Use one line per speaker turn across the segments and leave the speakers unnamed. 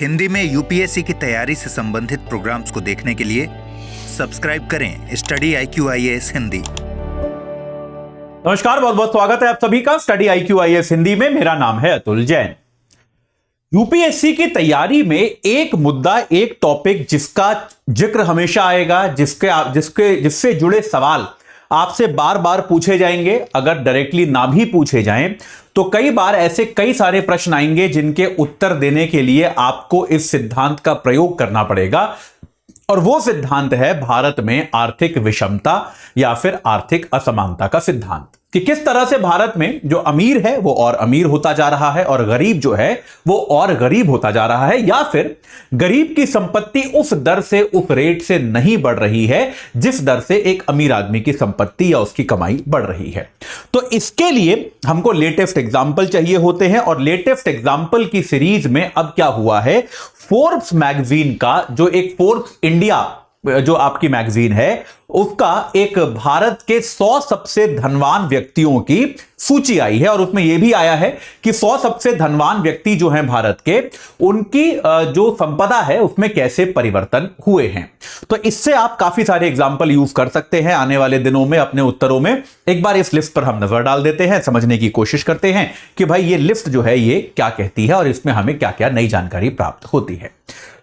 हिंदी में यूपीएससी की तैयारी से संबंधित प्रोग्राम्स को देखने के लिए सब्सक्राइब करें स्टडी IQ IAS हिंदी।
नमस्कार, बहुत बहुत स्वागत है आप सभी का स्टडी IQ IAS हिंदी में। मेरा नाम है अतुल जैन। यूपीएससी की तैयारी में एक मुद्दा, एक टॉपिक जिसका जिक्र हमेशा आएगा, जिससे जुड़े सवाल आपसे बार बार पूछे जाएंगे। अगर डायरेक्टली ना भी पूछे जाएं तो कई बार ऐसे कई सारे प्रश्न आएंगे जिनके उत्तर देने के लिए आपको इस सिद्धांत का प्रयोग करना पड़ेगा, और वो सिद्धांत है भारत में आर्थिक विषमता या फिर आर्थिक असमानता का सिद्धांत। कि किस तरह से भारत में जो अमीर है वो और अमीर होता जा रहा है और गरीब जो है वो और गरीब होता जा रहा है, या फिर गरीब की संपत्ति उस दर से, उस रेट से नहीं बढ़ रही है जिस दर से एक अमीर आदमी की संपत्ति या उसकी कमाई बढ़ रही है। तो इसके लिए हमको लेटेस्ट एग्जाम्पल चाहिए होते हैं, और लेटेस्ट एग्जाम्पल की सीरीज में अब क्या हुआ है, फोर्ब्स मैगजीन का जो एक फोर्ब्स इंडिया जो आपकी मैगजीन है उसका एक भारत के 100 सबसे धनवान व्यक्तियों की सूची आई है, और उसमें यह भी आया है कि 100 सबसे धनवान व्यक्ति जो हैं भारत के, उनकी जो संपदा है उसमें कैसे परिवर्तन हुए हैं। तो इससे आप काफी सारे एग्जाम्पल यूज कर सकते हैं आने वाले दिनों में अपने उत्तरों में। एक बार इस लिस्ट पर हम नजर डाल देते हैं, समझने की कोशिश करते हैं कि भाई ये लिस्ट जो है ये क्या कहती है और इसमें हमें क्या क्या नई जानकारी प्राप्त होती है।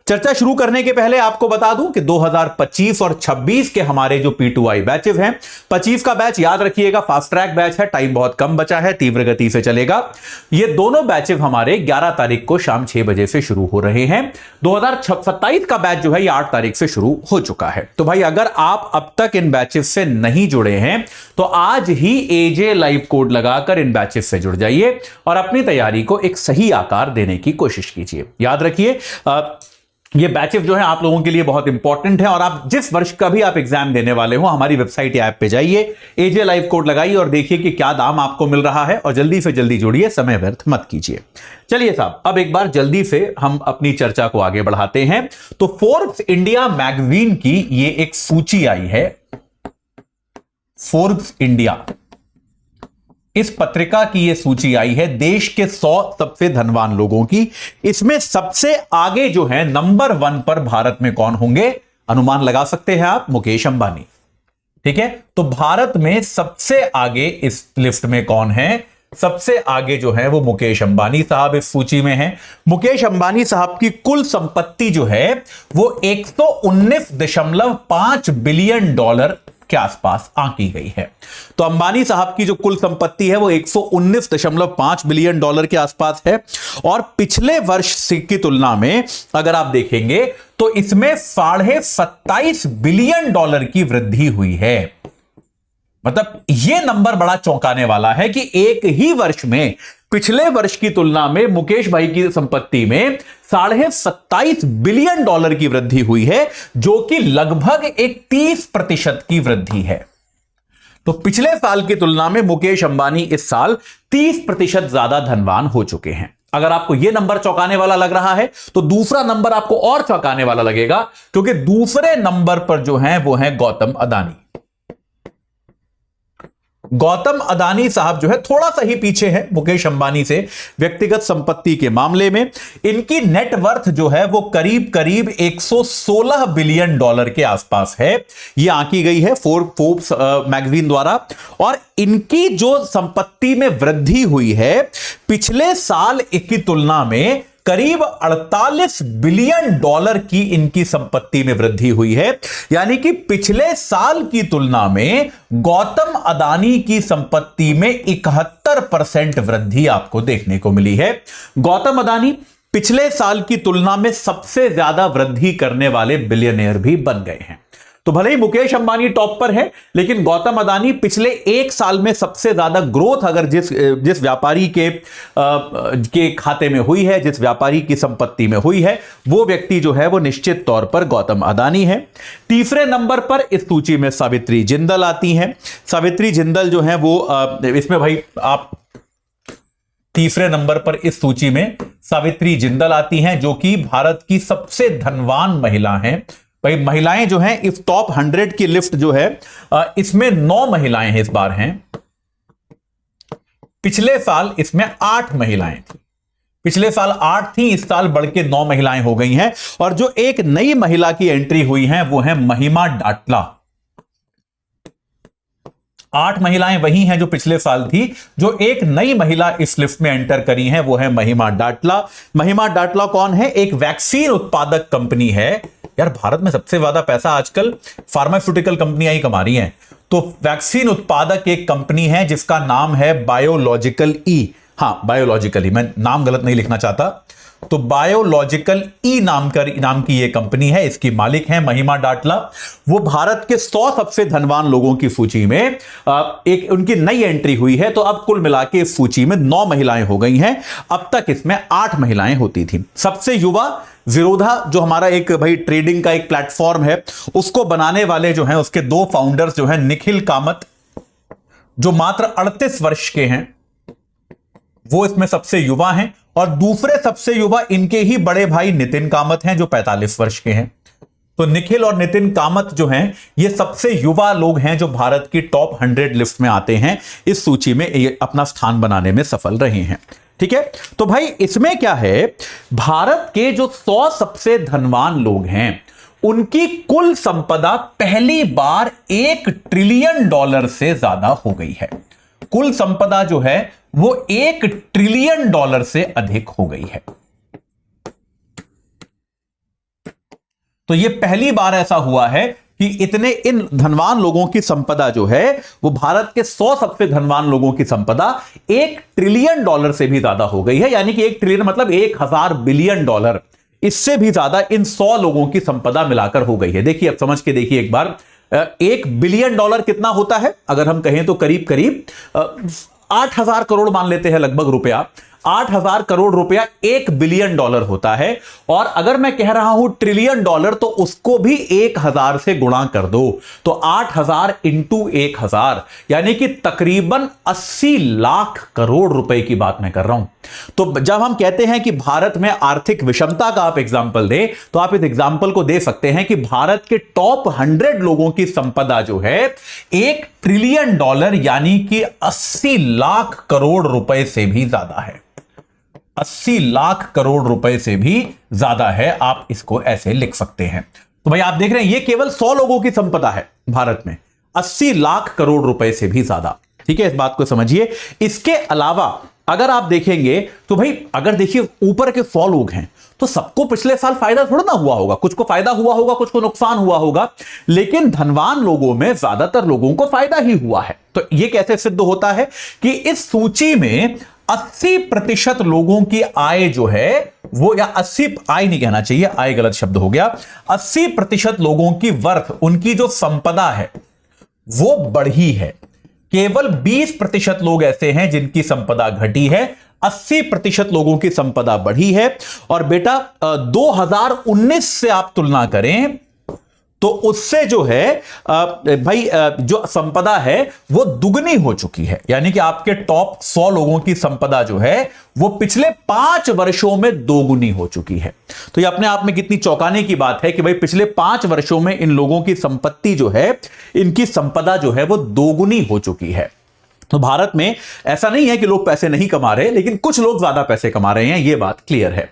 चर्चा शुरू करने के पहले आपको बता दूं कि 2025 और 26 के हमारे जो P2I बैचेस हैं, 25 का बैच याद रखिएगा फास्ट ट्रैक बैच है, टाइम बहुत कम बचा है, तीव्र गति से चलेगा। ये दोनों बैचेस हमारे 11 तारीख को शाम 6 बजे से शुरू हो रहे हैं। 2027 का बैच जो है ये 8 तारीख से शुरू हो चुका है। तो भाई अगर आप अब तक इन बैचेस से नहीं जुड़े हैं तो आज ही AJ लाइव कोड लगाकर इन बैचेस से जुड़ जाइए और अपनी तैयारी को एक सही आकार देने की कोशिश कीजिए। याद रखिए ये बैचेस जो है आप लोगों के लिए बहुत इंपॉर्टेंट है, और आप जिस वर्ष का भी आप एग्जाम देने वाले हो हमारी वेबसाइट या ऐप पे जाइए, AJ लाइव कोड लगाइए और देखिए कि क्या दाम आपको मिल रहा है, और जल्दी से जल्दी जुड़िए, समय व्यर्थ मत कीजिए। चलिए साहब, अब एक बार जल्दी से हम अपनी चर्चा को आगे बढ़ाते हैं। तो फोर्ब्स इंडिया मैगजीन की ये एक सूची आई है, फोर्ब्स इंडिया, इस पत्रिका की यह सूची आई है देश के 100 सबसे धनवान लोगों की। इसमें सबसे आगे जो है नंबर 1 पर भारत में कौन होंगे, अनुमान लगा सकते हैं आप, मुकेश अंबानी। ठीक है, तो भारत में सबसे आगे इस लिस्ट में कौन है, सबसे आगे जो है वो मुकेश अंबानी साहब इस सूची में हैं। मुकेश अंबानी साहब की कुल संपत्ति जो है वो 119.5 बिलियन डॉलर के आसपास आंकी गई है। तो अंबानी साहब की जो कुल संपत्ति है वो 119.5 बिलियन डॉलर के आसपास है, और पिछले वर्ष की तुलना में अगर आप देखेंगे तो इसमें 27.5 बिलियन डॉलर की वृद्धि हुई है। मतलब यह नंबर बड़ा चौंकाने वाला है कि एक ही वर्ष में पिछले वर्ष की तुलना में मुकेश भाई की संपत्ति में 27.5 बिलियन डॉलर की वृद्धि हुई है, जो कि लगभग एक 30% की वृद्धि है। तो पिछले साल की तुलना में मुकेश अंबानी इस साल 30% ज्यादा धनवान हो चुके हैं। अगर आपको यह नंबर चौंकाने वाला लग रहा है तो दूसरा नंबर आपको और चौंकाने वाला लगेगा, क्योंकि दूसरे नंबर पर जो है वो है गौतम अदानी। गौतम अदानी साहब जो है थोड़ा सा ही पीछे है मुकेश अंबानी से व्यक्तिगत संपत्ति के मामले में। इनकी नेटवर्थ जो है वो करीब करीब 116 बिलियन डॉलर के आसपास है, ये आंकी गई है फोर्ब्स मैगजीन द्वारा। और इनकी जो संपत्ति में वृद्धि हुई है पिछले साल की तुलना में करीब 48 बिलियन डॉलर की इनकी संपत्ति में वृद्धि हुई है। यानी कि पिछले साल की तुलना में गौतम अदानी की संपत्ति में 71% वृद्धि आपको देखने को मिली है। गौतम अदानी पिछले साल की तुलना में सबसे ज्यादा वृद्धि करने वाले बिलियनियर भी बन गए हैं। तो भले ही मुकेश अंबानी टॉप पर है, लेकिन गौतम अदानी पिछले एक साल में सबसे ज्यादा ग्रोथ अगर जिस व्यापारी के खाते में हुई है, जिस व्यापारी की संपत्ति में हुई है, वो व्यक्ति जो है वो निश्चित तौर पर गौतम अदानी है। तीसरे नंबर पर इस सूची में सावित्री जिंदल आती हैं। सावित्री जिंदल जो है वो इसमें भाई आप तीसरे नंबर पर इस सूची में सावित्री जिंदल आती हैं, जो कि भारत की सबसे धनवान महिला हैं। भाई महिलाएं जो हैं इस टॉप 100 की लिस्ट जो है इसमें 9 महिलाएं हैं इस बार हैं। पिछले साल इसमें 8 महिलाएं थी। पिछले साल 8 थी, इस साल बढ़ के 9 महिलाएं हो गई हैं। और जो एक नई महिला की एंट्री हुई है वो है महिमा डाटला। 8 महिलाएं वही हैं जो पिछले साल थी, जो एक नई महिला इस लिस्ट में एंटर करी है वो है महिमा डाटला। महिमा डाटला कौन है? एक वैक्सीन उत्पादक कंपनी है। यार भारत में सबसे ज्यादा पैसा आजकल फार्मास्यूटिकल कंपनियां ही कमा रही हैं। तो वैक्सीन उत्पादक एक कंपनी है जिसका नाम है बायोलॉजिकल ई। हाँ, बायोलॉजिकल ई, मैं नाम गलत नहीं लिखना चाहता। तो बायोलॉजिकल ई नाम की यह कंपनी है, इसकी मालिक है महिमा डाटला। वो भारत के 100 सबसे धनवान लोगों की सूची में एक उनकी नई एंट्री हुई है। तो अब कुल मिला के इस सूची में 9 महिलाएं हो गई हैं। अब तक इसमें 8 महिलाएं होती थी। सबसे युवा ज़ीरोधा, जो हमारा एक भाई ट्रेडिंग का एक प्लेटफॉर्म है, उसको बनाने वाले जो हैं उसके 2 फाउंडर्स जो हैं निखिल कामत, जो मात्र 38 वर्ष के हैं, वो इसमें सबसे युवा हैं। और दूसरे सबसे युवा इनके ही बड़े भाई नितिन कामत हैं जो 45 वर्ष के हैं। तो निखिल और नितिन कामत जो हैं ये सबसे युवा लोग हैं जो भारत की टॉप 100 लिस्ट में आते हैं। इस सूची में ये अपना स्थान बनाने में सफल रहे हैं। ठीक है, तो भाई इसमें क्या है, भारत के जो 100 सबसे धनवान लोग हैं उनकी कुल संपदा पहली बार $1 ट्रिलियन से ज्यादा हो गई है। कुल संपदा जो है वो $1 ट्रिलियन से अधिक हो गई है। तो यह पहली बार ऐसा हुआ है कि इन धनवान लोगों की संपदा जो है वो भारत के 100 सबसे धनवान लोगों की संपदा $1 ट्रिलियन से भी ज्यादा हो गई है। यानी कि 1 ट्रिलियन मतलब 1000 बिलियन डॉलर, इससे भी ज्यादा इन 100 लोगों की संपदा मिलाकर हो गई है। देखिए, अब समझ के देखिए एक बार, $1 बिलियन कितना होता है? अगर हम कहें तो करीब करीब 8000 करोड़ मान लेते हैं लगभग रुपया। 8000 करोड़ रुपया $1 बिलियन होता है। और अगर मैं कह रहा हूं ट्रिलियन डॉलर, तो उसको भी 1000 से गुणा कर दो, तो 8000 इंटू 1000 यानी कि तकरीबन 80 लाख करोड़ रुपए की बात मैं कर रहा हूं। तो जब हम कहते हैं कि भारत में आर्थिक विषमता का आप एग्जाम्पल दें, तो आप इस एग्जाम्पल को दे सकते हैं कि भारत के टॉप 100 लोगों की संपदा जो है $1 ट्रिलियन यानी कि 80 लाख करोड़ रुपए से भी ज्यादा है। 80 लाख करोड़ रुपए से भी ज्यादा है, आप इसको ऐसे लिख सकते हैं। तो भाई आप देख रहे हैं ये केवल 100 लोगों की संपदा है भारत में, 80 लाख करोड़ रुपए से भी ज्यादा। ठीक है, इस बात को समझिए। इसके अलावा अगर आप देखेंगे तो भाई अगर देखिए ऊपर के 100 लोग हैं तो सबको पिछले साल फायदा थोड़ा ना हुआ होगा, कुछ को फायदा हुआ होगा, कुछ को नुकसान हुआ होगा, लेकिन धनवान लोगों में ज्यादातर लोगों को फायदा ही हुआ है। तो यह कैसे सिद्ध होता है कि इस सूची में 80% लोगों की आय जो है वो, या 80 आय नहीं कहना चाहिए, आय गलत शब्द हो गया, 80% लोगों की वर्थ, उनकी जो संपदा है वो बढ़ी है। केवल 20% लोग ऐसे हैं जिनकी संपदा घटी है, 80% लोगों की संपदा बढ़ी है। और बेटा 2019 से आप तुलना करें तो उससे जो है भाई जो संपदा है वो दुगनी हो चुकी है। यानी कि आपके टॉप 100 लोगों की संपदा जो है वो पिछले 5 वर्षों में दोगुनी हो चुकी है। तो ये अपने आप में कितनी चौंकाने की बात है कि भाई पिछले 5 वर्षों में इन लोगों की संपत्ति जो है, इनकी संपदा जो है वो दोगुनी हो चुकी है। तो भारत में ऐसा नहीं है कि लोग पैसे नहीं कमा रहे, लेकिन कुछ लोग ज्यादा पैसे कमा रहे हैं, यह बात क्लियर है।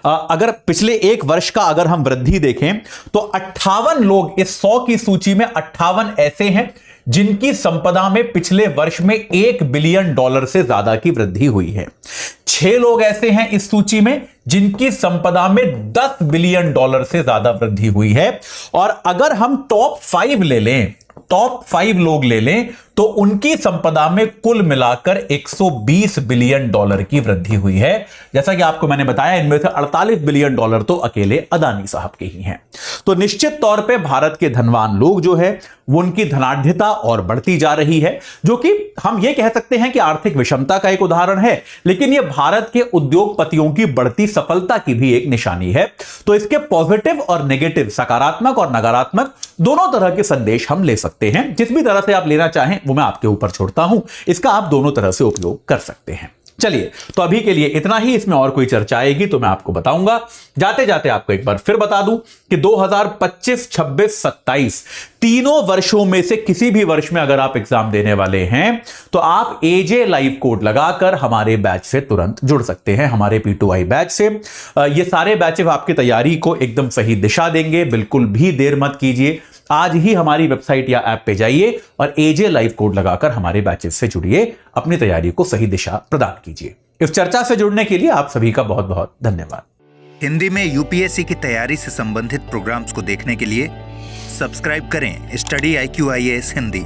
अगर पिछले 1 वर्ष का अगर हम वृद्धि देखें तो 58 लोग, इस 100 की सूची में 58 ऐसे हैं जिनकी संपदा में पिछले वर्ष में $1 बिलियन से ज्यादा की वृद्धि हुई है। 6 लोग ऐसे हैं इस सूची में जिनकी संपदा में $10 बिलियन से ज्यादा वृद्धि हुई है। और अगर हम टॉप 5 ले लें, टॉप 5 लोग ले लें, तो उनकी संपदा में कुल मिलाकर $120 बिलियन की वृद्धि हुई है। जैसा कि आपको मैंने बताया, इनमें से $48 बिलियन तो अकेले अदानी साहब के ही हैं। तो निश्चित तौर पे भारत के धनवान लोग जो है वो उनकी धनाढ्यता और बढ़ती जा रही है, जो कि हम ये कह सकते हैं कि आर्थिक विषमता का एक उदाहरण है, लेकिन यह भारत के उद्योगपतियों की बढ़ती सफलता की भी एक निशानी है। तो इसके पॉजिटिव और नेगेटिव, सकारात्मक और नकारात्मक दोनों तरह के संदेश हम ले सकते हैं। जिस भी तरह से आप लेना चाहें वो मैं आपके ऊपर छोड़ता हूं, इसका आप दोनों तरह से उपयोग कर सकते हैं। चलिए, तो अभी के लिए इतना ही। इसमें और कोई चर्चा आएगी तो मैं आपको बताऊंगा। जाते जाते आपको एक बार फिर बता दूं कि 2025, 26, 27 तीनों वर्षों में से किसी भी वर्ष में अगर आप एग्जाम देने वाले हैं तो आप एजे लाइव कोड लगाकर हमारे बैच से तुरंत जुड़ सकते हैं, हमारे P2I बैच से। ये सारे बैचेस आपकी तैयारी को एकदम सही दिशा देंगे। बिल्कुल भी देर मत कीजिए, आज ही हमारी वेबसाइट या ऐप पे जाइए और एजे लाइव कोड लगाकर हमारे बैचेस से जुड़िए, अपनी तैयारी को सही दिशा प्रदान कीजिए। इस चर्चा से जुड़ने के लिए आप सभी का बहुत बहुत धन्यवाद।
हिंदी में यूपीएससी की तैयारी से संबंधित प्रोग्राम्स को देखने के लिए सब्सक्राइब करें स्टडी IQ IAS हिंदी।